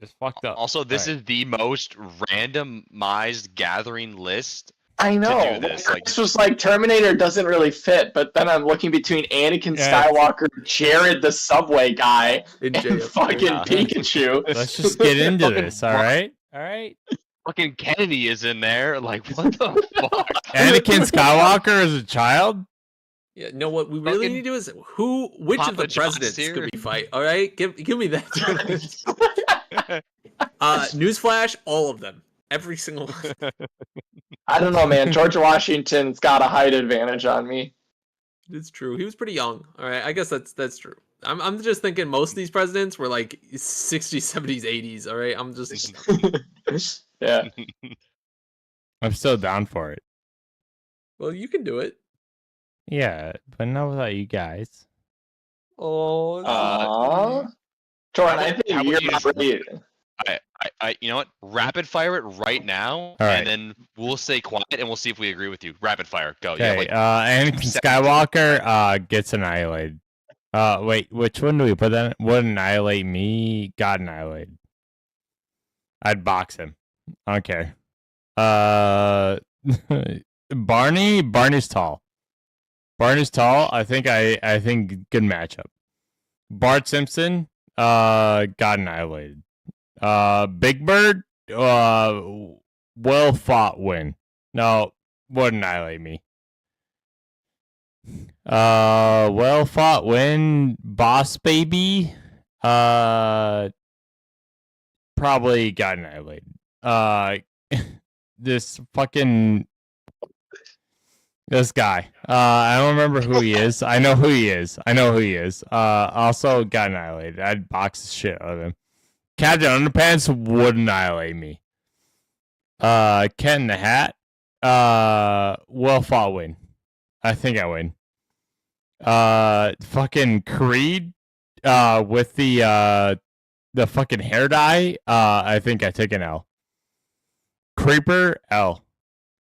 Just fucked up. Also, this All right. is the most randomized gathering list. I know. do this, like- This was like Terminator doesn't really fit, but then I'm looking between Anakin Yeah. Skywalker, Jared the Subway guy, In and JFK. fucking Yeah. Pikachu. Let's just get into Fucking this. All right. All right. Fucking Kennedy is in there. Like, what the fuck? Anakin Skywalker as a child. Yeah, no. What we really Fucking need to do is which of Papa the John's presidents here. could we fight? All right, give me that. Newsflash: all of them, every single one. I don't know, man. George Washington's got a height advantage on me. It's true. He was pretty young. All right, I guess that's true. I'm just thinking most of these presidents were like 60s, 70s, 80s. All right, I'm just Yeah. I'm still down for it. well, you can do it. Yeah, but not without you guys. Oh, Aww. Jordan, I How think about you're you not just- ready. You know what? Rapid fire it right now, right. and then we'll stay quiet and we'll see if we agree with you. Rapid fire, go. Okay. Yeah, like Anakin 7 Skywalker gets annihilated. Wait, which one do we put that? Would annihilate me? Got annihilated. I'd box him. I don't care. Barney's tall. Barney's tall. I think good matchup. Bart Simpson got annihilated. Big Bird well fought win. No, would annihilate me. Well fought win. Boss Baby probably got annihilated. This guy. I don't remember who he is. I know who he is. Also got annihilated. I'd box the shit out of him. Captain Underpants would annihilate me. Cat in the Hat. Well fought win. I think I win. Fucking Creed. With the fucking hair dye. I think I take an L. Creeper L.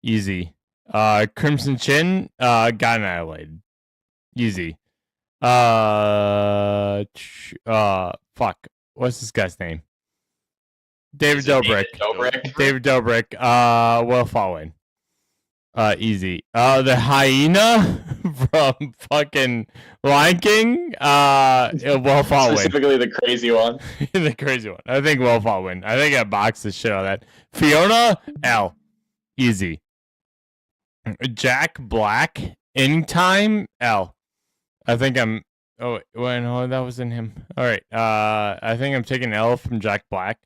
Easy. Crimson Chin got annihilated. Easy. Fuck. What's this guy's name? David Dobrik. David Dobrik. Well following. Easy. The hyena from fucking Lion King. Well following. Specifically the crazy one. The crazy one. I think well following. I think I boxed the shit out of that. Fiona L. Easy. Jack Black. Anytime L. I think I'm. Oh wait, no, that wasn't him. All right. I think I'm taking L from Jack Black.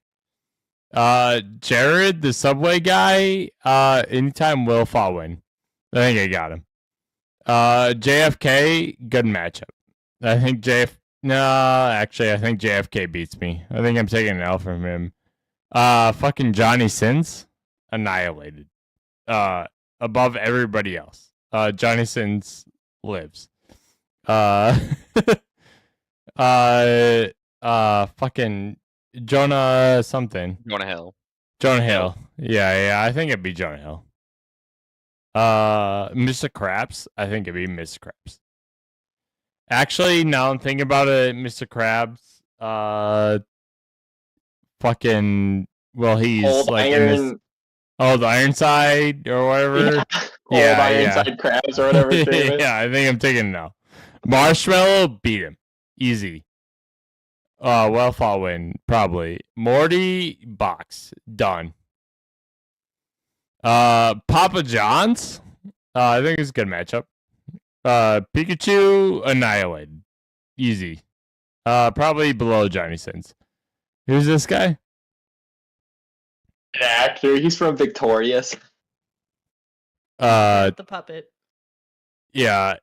Jared, the subway guy. Anytime Will Fallwin. I think I got him. JFK, good matchup. I think actually, I think JFK beats me. I think I'm taking an L from him. Fucking Johnny Sins, annihilated. above everybody else. Johnny Sins lives. Fucking Jonah something. Going to hell. Jonah Hill. Yeah, I think it'd be Jonah Hill. Mr. Krabs. I think it'd be Mr. Krabs. Actually, now I'm thinking about it, Mr. Krabs. Fucking. Well, he's Old like Iron. in this. Oh, the Ironside or whatever. Yeah. Old Yeah, Ironside crabs or whatever his name is. Yeah, I think I'm taking it now. Marshmallow beat him easy. Well fought win probably. Morty box done. Papa John's. I think it's a good matchup. Pikachu annihilated. Easy. Probably below Johnny Sins. Who's this guy? An actor. He's from Victorious. The puppet. Yeah.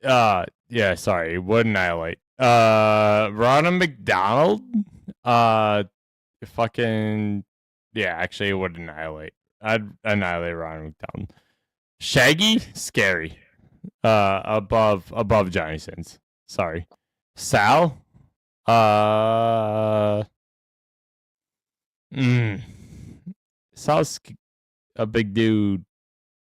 Yeah, sorry. Would annihilate. Ronald McDonald? Fucking yeah, actually it would annihilate. I'd annihilate Ronald McDonald. Shaggy? Scary. Above Johnny Sins. Sorry. Sal? Sal's a big dude.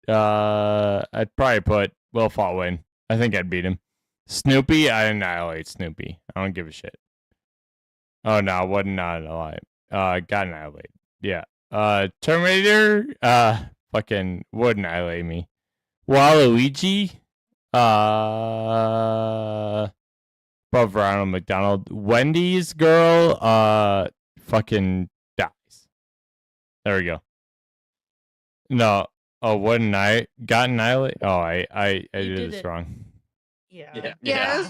I'd probably put well fought win. I think I'd beat him. Snoopy, I annihilate Snoopy. I don't give a shit. Oh no, wasn't not alive. Got annihilated. Yeah. Terminator, fucking would annihilate me. Waluigi, above Ronald McDonald. Wendy's girl, fucking dies. There we go. No. Oh, wouldn't I got annihilated? Oh, I did did this it. wrong. Yeah. Yeah,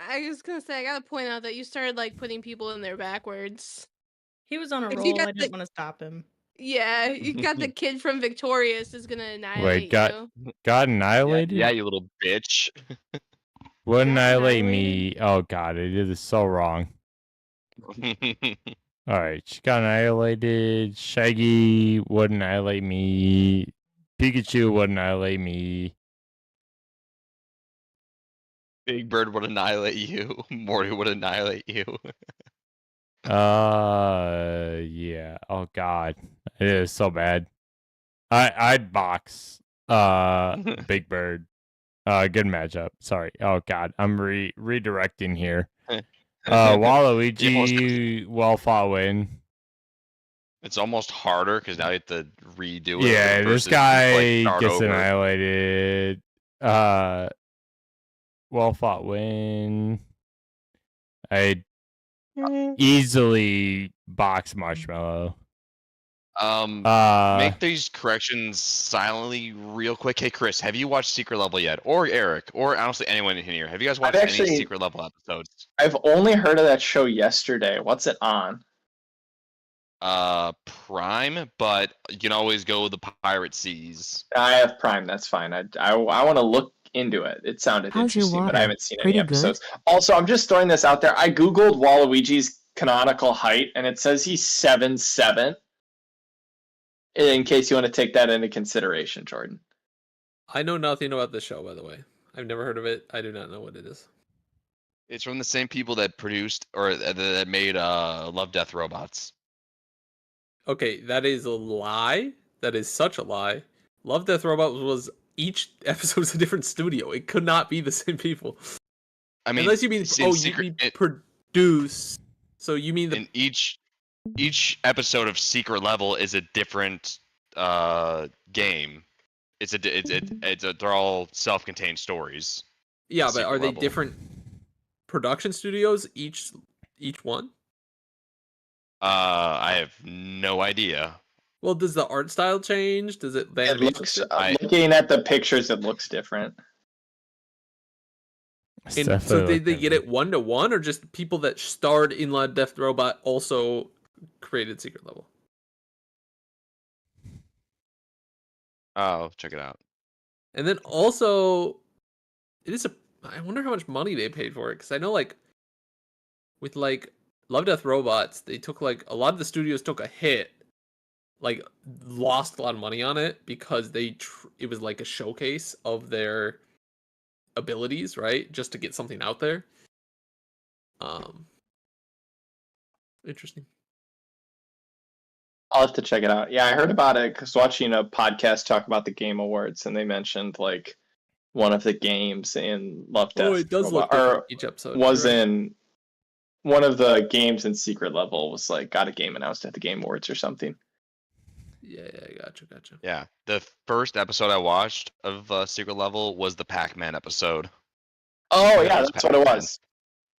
I was gonna say I gotta point out that you started like putting people in there backwards. He was on a If you roll. got I the- didn't want to stop him. Yeah, you got the kid from Victorious is gonna annihilate got- you. Got annihilated? Yeah, you little bitch. Would Got annihilate annihilated? me. Oh god, I did this so wrong. Alright, she got annihilated. Shaggy would annihilate me. Pikachu would annihilate me. Big Bird would annihilate you. Morty would annihilate you. Yeah. Oh god. It is so bad. I'd box Big Bird. Good matchup. Sorry. Oh god. I'm redirecting here. Waluigi, well fought win. It's almost harder because now you have to redo it. Yeah, this versus, guy start gets over. annihilated. Well fought win. I easily box Marshmallow. Make these corrections silently real quick. Hey, Chris, have you watched Secret Level yet? Or Eric, or honestly anyone in here? Have you guys watched any Secret Level episodes? I've only heard of that show yesterday. What's it on? Prime, but you can always go the Pirate Seas. I have Prime. That's fine. I want to look into it. It sounded How's your interesting, but I water? haven't seen Pretty any good? episodes. Also, I'm just throwing this out there. I googled Waluigi's canonical height, and it says he's 7'7". In case you want to take that into consideration, Jordan. I know nothing about this show, by the way. I've never heard of it. I do not know what it is. It's from the same people that produced or that made Love, Death, Robots. Okay, that is a lie. That is such a lie. Love, Death, Robots was each episode's a different studio. It could not be the same people. I mean, Unless you mean, it's in you mean produce. So you mean the in each episode of Secret Level is a different game. They're all self-contained stories. yeah, but Secret are they Level. different production studios each one? I have no idea. Well, does the art style change? Does it? The It animation looks, change? looking at the pictures, it looks different. And so did they get it 1-to-1, or just people that starred in Love, Death, Robot also created Secret Level? Oh, check it out. And then also, I wonder how much money they paid for it, because I know with Love, Death, Robots, they took a lot of the studios took a hit, like lost a lot of money on it because it was like a showcase of their abilities, right? Just to get something out there. Interesting. I'll have to check it out. Yeah, I heard about it because watching a podcast talk about the Game Awards, and they mentioned like one of the games in Love Death Oh, it does look Robot- different or each episode. was You're right. in one of the games in Secret Level was like got a game announced at the Game Awards or something. Yeah, gotcha. Yeah, the first episode I watched of Secret Level was the Pac-Man episode. Oh Yeah, yeah, it was that's what it Pac-Man. was.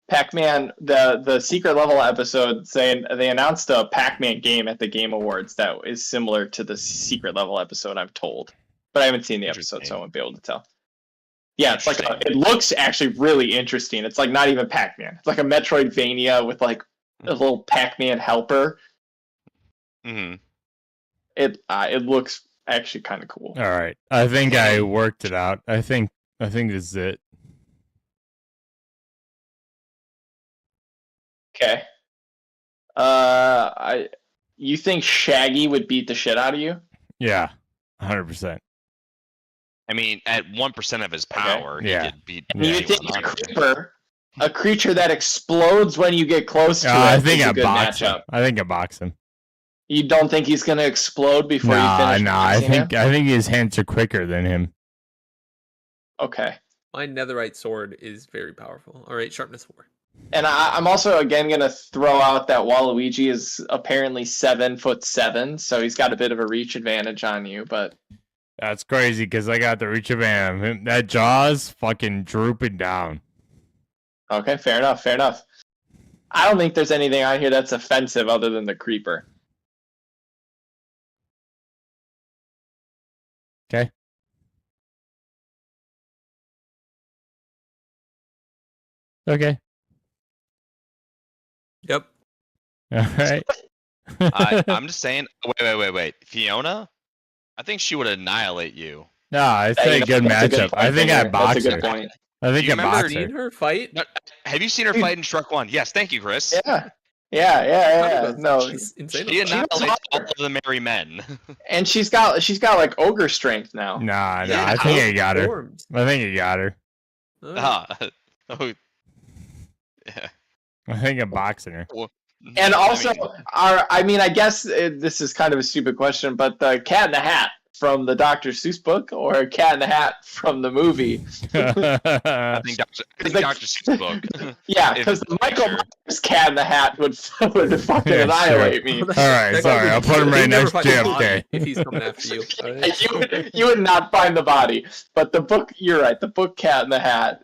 Pac-Man, the Secret Level episode saying they announced a Pac-Man game at the Game Awards that is similar to the Secret Level episode, I'm told. But I haven't seen the episode, so I won't be able to tell. Yeah, it's like it looks actually really interesting. It's like not even Pac-Man. It's like a Metroidvania with like a little Pac-Man helper. Mm-hmm. It looks actually kind of cool. All right. I think I worked it out. I think this is it. Okay. You think Shaggy would beat the shit out of you? Yeah, 100%. I mean, at 1% of his power, Yeah. he could beat. And you anyone, think a honestly. creeper, a creature that explodes when you get close to it, I think is a I good box him. matchup. I think I box him. You don't think he's gonna explode before you finish? I boxing him? think his hands are quicker than him. Okay. My netherite sword is very powerful. All right, sharpness 4. And I'm also again gonna throw out that Waluigi is apparently 7'7", so he's got a bit of a reach advantage on you. But That's crazy because I got the reach of him. That jaw's fucking drooping down. okay, fair enough, fair enough. I don't think there's anything on here that's offensive other than the creeper. Okay. Okay. Yep. All right. I'm just saying. Wait. Fiona, I think she would annihilate you. No, it's a good That's a matchup. point I think there. I box That's a her. good point. I think Do you I remember box her. Seen her fight? No, have you seen her fight in Shrek 1? Yes, thank you, Chris. Yeah. No, She's insane. She annihilates hot. all of the merry men. and she's got like ogre strength now. Nah, Yeah, I think I got her. Forms. I think I got her. Oh, yeah. I think I'm boxing her. And also, I mean, I guess this is kind of a stupid question, but the Cat in the Hat from the Dr. Seuss book or Cat in the Hat from the movie? I think Dr. Seuss book. Yeah, If- because the Michael sure. Myers Cat in the Hat would fucking Yeah, annihilate me. All right, sorry. I'll put him right next to JFK. If he's coming after you. All right? You would not find the body, but the book. You're right. The book Cat in the Hat,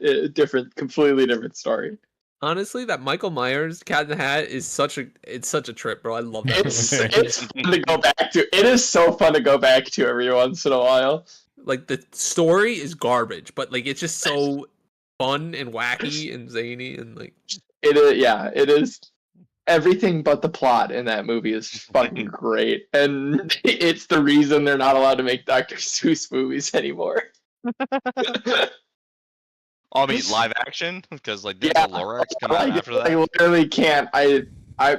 completely different story. Honestly, that Michael Myers Cat in the Hat is such a trip, bro. I love that. It's fun to go back to. It is so fun to go back to every once in a while. Like the story is garbage, but like it's just so fun and wacky and zany and like It is, yeah, it is. Everything but the plot in that movie is fucking great, and it's the reason they're not allowed to make Dr. Seuss movies anymore. I mean, live action because like didn't Yeah, the Lorax come out after I that? literally can't.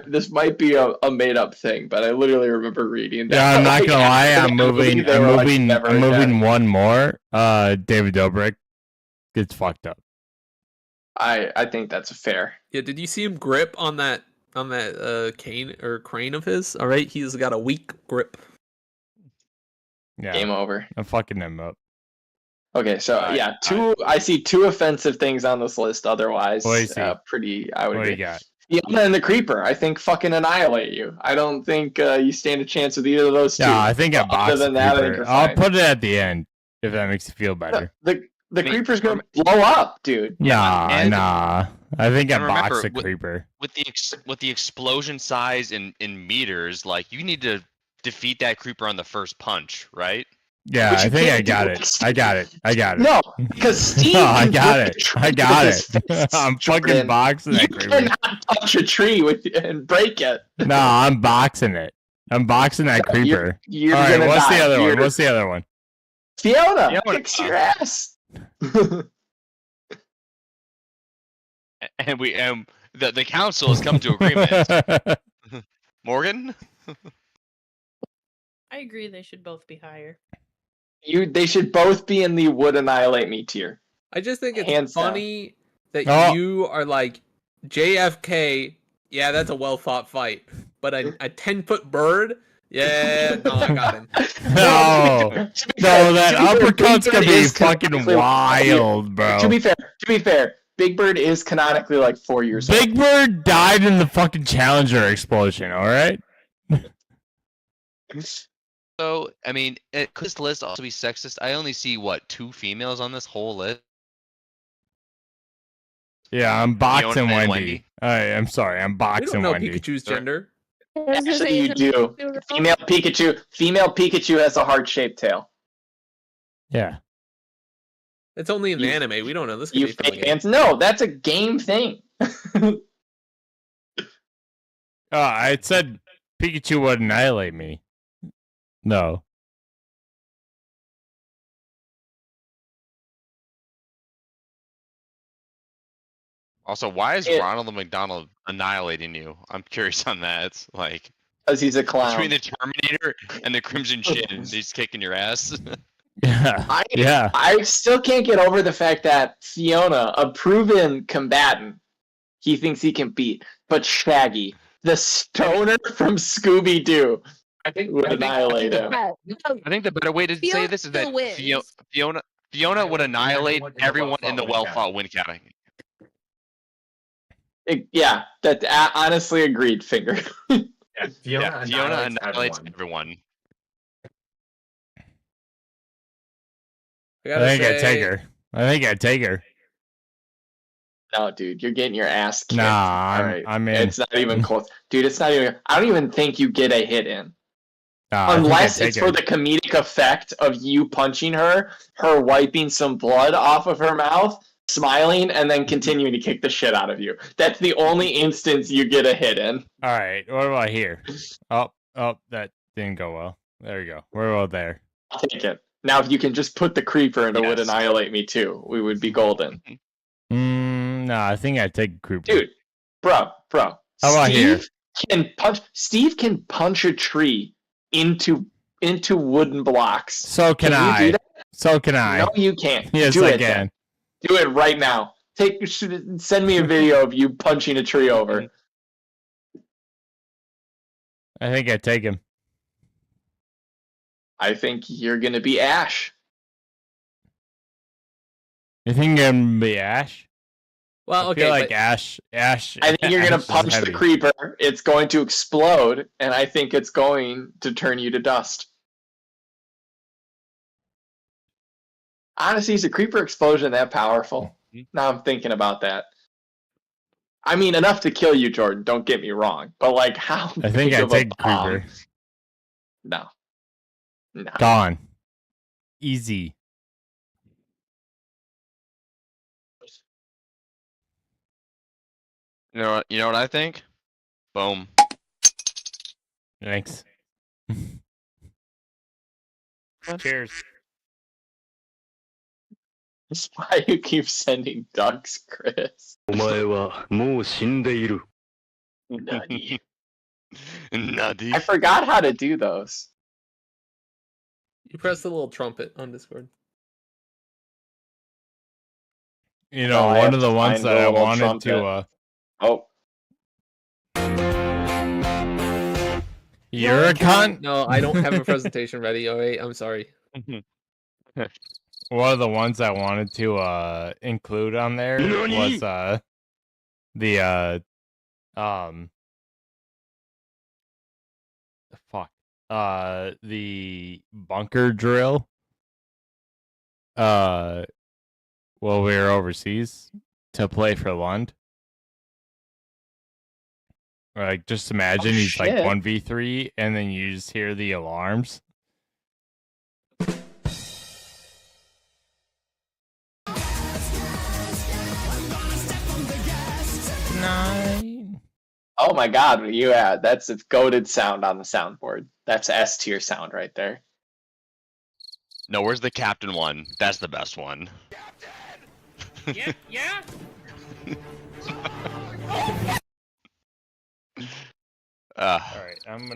This might be a made up thing, but I literally remember reading that. Yeah, I'm not gonna lie. after I'm that movie, moving. they I'm were like, moving. "Never I'm again." moving one more. David Dobrik gets fucked up. I think that's fair. yeah. Did you see him grip on that cane or crane of his? All right, he's got a weak grip. Yeah, Game over. I'm fucking him up. Okay, so yeah, I see two offensive things on this list. Otherwise, What do you see? pretty. I would What do you agree. got? Fiona and the Creeper, I think, fucking annihilate you. I don't think you stand a chance with either of those two. Yeah, I think I Other boxed the than that, I think creeper. you're I'll fine. put it at the end if that makes you feel better. The I mean, Creeper's gonna blow up, dude. Nah. I think I and remember, boxed the with- creeper. With the explosion size in meters, like you need to defeat that creeper on the first punch, right? Yeah, But I you think I can't do got it. it. I got it. I got it. No, because Steve. No, I can got rip it. a tree I got with it. his fists, I'm fucking Jordan. boxing You that creeper. cannot touch a tree and break it. No, I'm boxing it. I'm boxing that creeper. You're All right, gonna what's die. the other one? You're- What's the other one? Fiona Fiona. kicks your ass. And the council has come to agreement. Morgan, I agree they should both be higher. They should both be in the would annihilate me tier. I just think it's Hands down. funny that Oh. you are like JFK. Yeah, that's a well fought fight. But a 10-foot bird. Yeah, no, I got him. No, no, that uppercut's gonna be fucking canonically- wild, bro. To be fair, Big Bird is canonically like 4 years old. Big Bird died in the fucking Challenger explosion. All right. So, I mean, could this list also be sexist? I only see, what, 2 females on this whole list? Yeah, I'm boxing Fiona and Wendy. I'm sorry, I'm We boxing don't know Wendy. Pikachu's gender. Actually, you do. Female Pikachu has a heart-shaped tail. Yeah. It's only in the You- anime. We don't know. This could You be from the fake game. fans? No, that's a game thing. I said Pikachu would annihilate me. No. Also, why is It- Ronald McDonald annihilating you? I'm curious on that. It's like, Because he's a clown. between the Terminator and the Crimson Chin, he's kicking your ass. Yeah. Yeah. I still can't get over the fact that Fiona, a proven combatant, he thinks he can beat. But Shaggy, the stoner from Scooby-Doo, would annihilate him. I think the better way to say Fiona this is that still wins. Fiona would annihilate everyone in the well-fought win category. Yeah, that honestly agreed, Finger. Yeah, Fiona annihilates everyone. I I gotta think say, I'd take her. I think I'd take her. No, dude, you're getting your ass kicked. Nah, Alright, I'm in. It's not even close. Dude, it's not even. I don't even think you get a hit in. Nah, I think I'd Unless take it's her. for the comedic effect of you punching her, her wiping some blood off of her mouth, smiling, and then continuing to kick the shit out of you. That's the only instance you get a hit in. All right. What about here? Oh, that didn't go well. There you go. We're all there. I'll take it. Now, if you can just put the creeper and it would Yes. annihilate me too, we would be golden. No, I think I'd take Creeper. Dude, bro. How about here? Steve can punch a tree into wooden blocks. So can you I. do that? So can I. No, you can't. Yes, do I it then. can. Do it right now. Send me a video of you punching a tree over. I think I'd take him. I think you're gonna be Ash. You think I'm gonna be Ash? well, I okay, feel like but Ash. I think you're gonna Ash is punch the heavy. creeper. It's going to explode, and I think it's going to turn you to dust. Honestly, is a creeper explosion that powerful? Now I'm thinking about that. I mean, enough to kill you, Jordan. Don't get me wrong, but like, how? I think big I'd of a take bomb? Creeper. No. Gone. Easy. You know what I think? Boom. Thanks. Cheers. That's why you keep sending ducks, Chris. お前はもう死んでいる。 Nutty. Nutty. I forgot how to do those. you press the little trumpet on Discord. You know, Oh, I one have of the to ones find that the I little wanted to trumpet. Oh, You're a cunt. No, I don't have a presentation ready. All right, I'm sorry. One of the ones I wanted to include on there was the the bunker drill while we were overseas to play for Lund. Like, just imagine he's like shit. 1v3 and then you just hear the alarms. Nine. oh my God! That's a goated sound on the soundboard. That's S tier sound right there. No, where's the captain one? That's the best one. Yeah. All right, I'm gonna